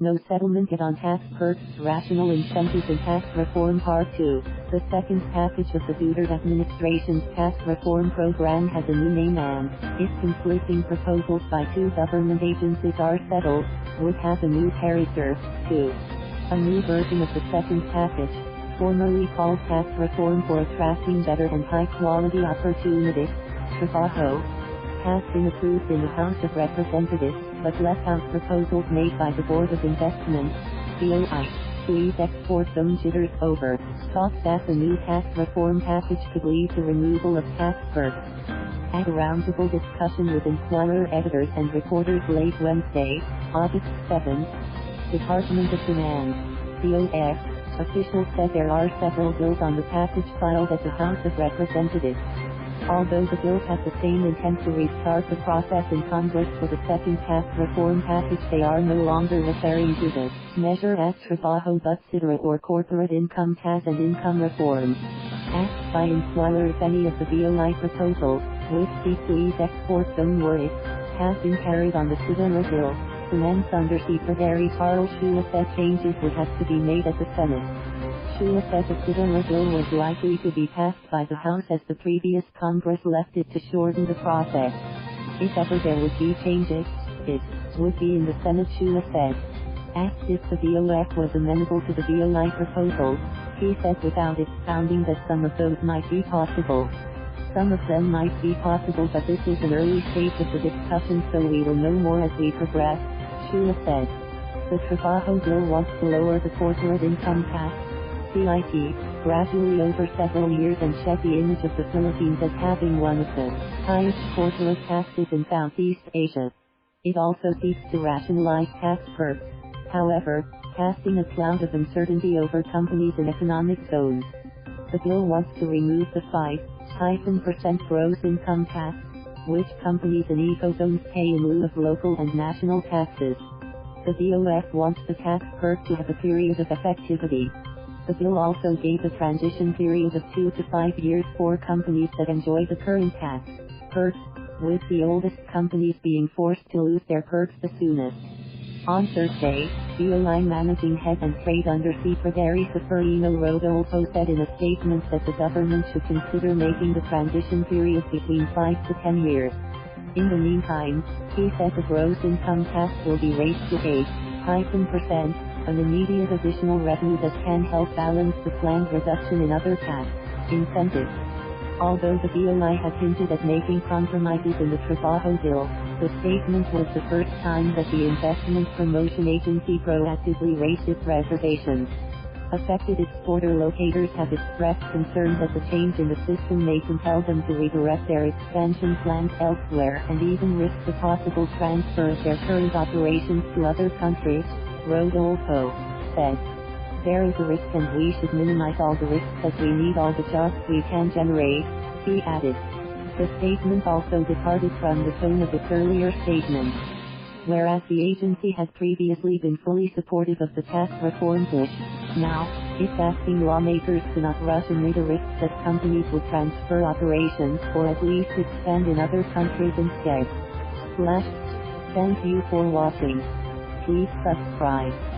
No settlement yet on tax perks, rational incentives and tax reform Part 2. The second package of the Duterte administration's tax reform program has a new name and, if conflicting proposals by two government agencies are settled, would have a new character, too. A new version of the second package, formerly called Tax Reform for Attracting Better and High-Quality Opportunities, Trabaho, has been approved in the House of Representatives, but left out proposals made by the Board of Investment, BOI, to ease export zone jitters over. Talks that the new tax reform package could lead to removal of tax perks. At a roundtable discussion with Inquirer editors and reporters late Wednesday, August 7, Department of Finance, DOF, officials said there are several bills on the package filed at the House of Representatives. Although the bills have the same intent to restart the process in Congress for the second tax reform package, they are no longer referring to the measure as Trabaho but Citira or corporate income tax and income reform. Asked by Inquirer if any of the BOI proposals, which seek to ease export zone worries, have been carried on the Citira bill, Finance Undersecretary Karl Chua said changes would have to be made at the Senate. Chua said the Citira bill was likely to be passed by the House as the previous Congress left it to shorten the process. If ever there would be changes, it would be in the Senate, Chua said. Asked if the DOF was amenable to the BOI proposals, he said without expounding that some of those might be possible. Some of them might be possible, but this is an early stage of the discussion, so we will know more as we progress, Chua said. The Trabaho bill wants to lower the corporate income tax, CIT, gradually over several years and shed the image of the Philippines as having one of the highest corporate taxes in Southeast Asia. It also seeks to rationalize tax perks, however, casting a cloud of uncertainty over companies in economic zones. The bill wants to remove the 5% gross income tax, which companies in ecozones pay in lieu of local and national taxes. The DOF wants the tax perk to have a period of effectivity. The bill also gave a transition period of 2 to 5 years for companies that enjoy the current tax perks, with the oldest companies being forced to lose their perks the soonest. On Thursday, BOI Managing Head and Trade Undersecretary Ceferino Rodolfo said in a statement that the government should consider making the transition period between 5 to 10 years. In the meantime, he said the gross income tax will be raised to 8%, an immediate additional revenue that can help balance the planned reduction in other tax incentives. Although the BOI had hinted at making compromises in the Trabaho bill, the statement was the first time that the Investment Promotion Agency proactively raised its reservations. Affected exporter-locators have expressed concern that the change in the system may compel them to redirect their expansion plans elsewhere and even risk the possible transfer of their current operations to other countries, Rodolfo said. There is a risk and we should minimize all the risks as we need all the jobs we can generate, he added. The statement also departed from the tone of its earlier statement. Whereas the agency had previously been fully supportive of the tax reform push, now, it's asking lawmakers to not rush amid the risks that companies will transfer operations or at least expand in other countries instead. Thank you for watching. Please subscribe.